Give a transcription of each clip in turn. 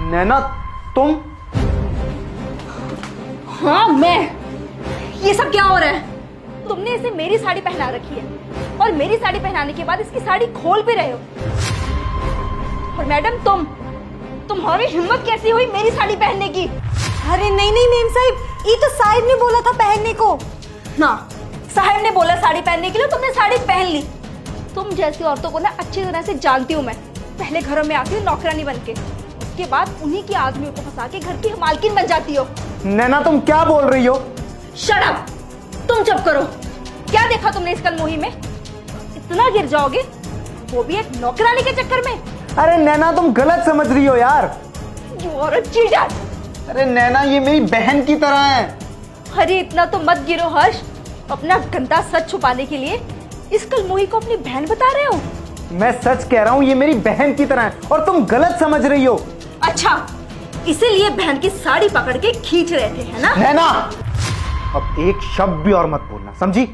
नैना तुम? हाँ मैं। ये सब क्या हो रहा है? तुमने इसे मेरी साड़ी पहना रखी है और मेरी साड़ी पहनाने के बाद इसकी साड़ी खोल भी रहे हो। और मैडम तुम्हारी हिम्मत कैसी हुई मेरी साड़ी पहनने की? अरे नहीं नहीं मेम साहिब, ये तो साहिब ने बोला था पहनने को। ना, साहिब ने बोला साड़ी पहनने के लिए, तुमने साड़ी पहन ली। तुम जैसी औरतों को ना अच्छी तरह से जानती हूँ मैं। पहले घरों में आती हूँ नौकरानी बन के, उसके बाद उन्हीं की आदमियों को फंसा के घर की मालकिन बन जाती हो। नैना तुम क्या बोल रही हो? Shut up! तुम चुप करो। क्या देखा तुमने इस कलमोही में? इतना गिर जाओगे, वो भी एक नौकरानी के चक्कर में। अरे नैना तुम गलत समझ रही हो यार। You are a cheater! अरे नैना ये मेरी बहन की तरह है। अरे इतना तो मत गिरो हर्ष। अपना गंदा सच छुपाने के लिए इस कलमोही को अपनी बहन बता रहे हो? मैं सच कह रहा हूँ, ये मेरी बहन की तरह है और तुम गलत समझ रही हो। अच्छा, इसीलिए बहन की साड़ी पकड़ के खींच रहे थे, है ना? नैना अब एक शब्द भी और मत बोलना, समझी?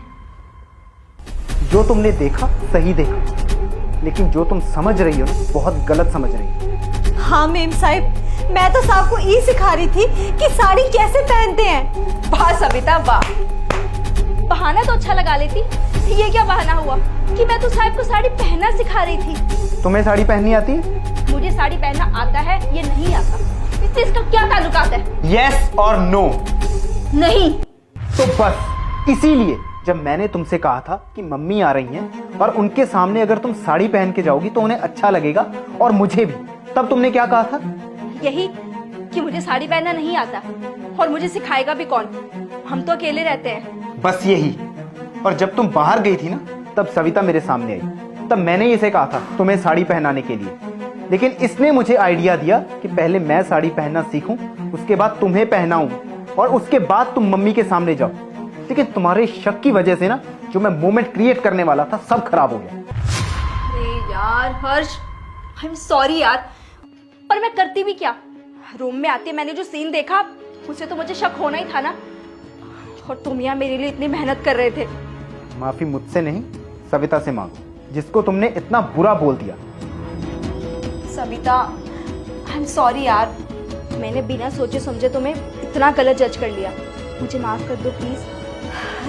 जो तुमने देखा सही देखा, लेकिन जो तुम समझ रही हो ना बहुत गलत समझ रही हो। हाँ मेम साहिब, मैं तो साहब को ये सिखा रही थी कि साड़ी कैसे पहनते हैं। वाह सविता वाह! बहाना तो अच्छा लगा लेती। ये क्या बहाना हुआ कि मैं तो साहब को साड़ी पहनना सिखा रही थी? तुम्हें साड़ी पहननी आती है? मुझे साड़ी पहनना आता है, ये नहीं आता। इससे इसका क्या ताल्लुकात है? यस और नो? नहीं। तो बस इसीलिए जब मैंने तुमसे कहा था कि मम्मी आ रही हैं और उनके सामने अगर तुम साड़ी पहन के जाओगी तो उन्हें अच्छा लगेगा और मुझे भी, तब तुमने क्या कहा था? यही कि मुझे साड़ी पहनना नहीं आता और मुझे सिखाएगा भी कौन? हम तो अकेले रहते हैं। बस यही। और जब तुम बाहर गई थी ना तब सविता मेरे सामने आई, तब मैंने इसे कहा था तुम्हें साड़ी पहनाने के लिए, लेकिन इसने मुझे आइडिया दिया कि पहले मैं साड़ी पहनना सीखूं, उसके बाद तुम्हें पहनाऊं और उसके बाद तुम मम्मी के सामने जाओ। लेकिन तुम्हारे शक की वजह से ना जो मैं मोमेंट क्रिएट करने वाला था सब खराब हो गया। अरे यार हर्ष, आई एम सॉरी यार, पर मैं करती भी क्या? रूम में आते मैंने जो सीन देखा उससे तो मुझे शक होना ही था ना। और तुम यहाँ मेरे लिए इतनी मेहनत कर रहे थे। माफी मुझसे नहीं सविता से मांगो, जिसको तुमने इतना बुरा बोल दिया। सविता आई एम सॉरी यार, मैंने बिना सोचे समझे तुम्हें इतना गलत जज कर लिया। मुझे माफ कर दो प्लीज।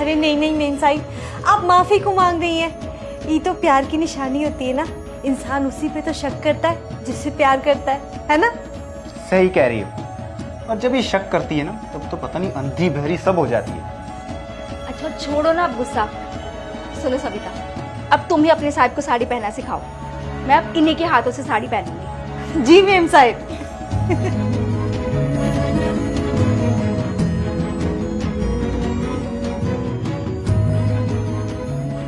अरे नहीं नहीं मेम साहिब, आप माफी को मांग रही हैं। ये तो प्यार की निशानी होती है ना, इंसान उसी पे तो शक करता है जिससे प्यार करता है ना? सही कह रही हो। और जब ये शक करती है ना तब तो पता नहीं अंधी बहरी सब हो जाती है। अच्छा छोड़ो ना अब गुस्सा। सुनो सविता, अब तुम ही अपने साहब को साड़ी पहना सिखाओ। मैं अब इन्हीं के हाथों से साड़ी पहनूंगी। जी मेम साहिब।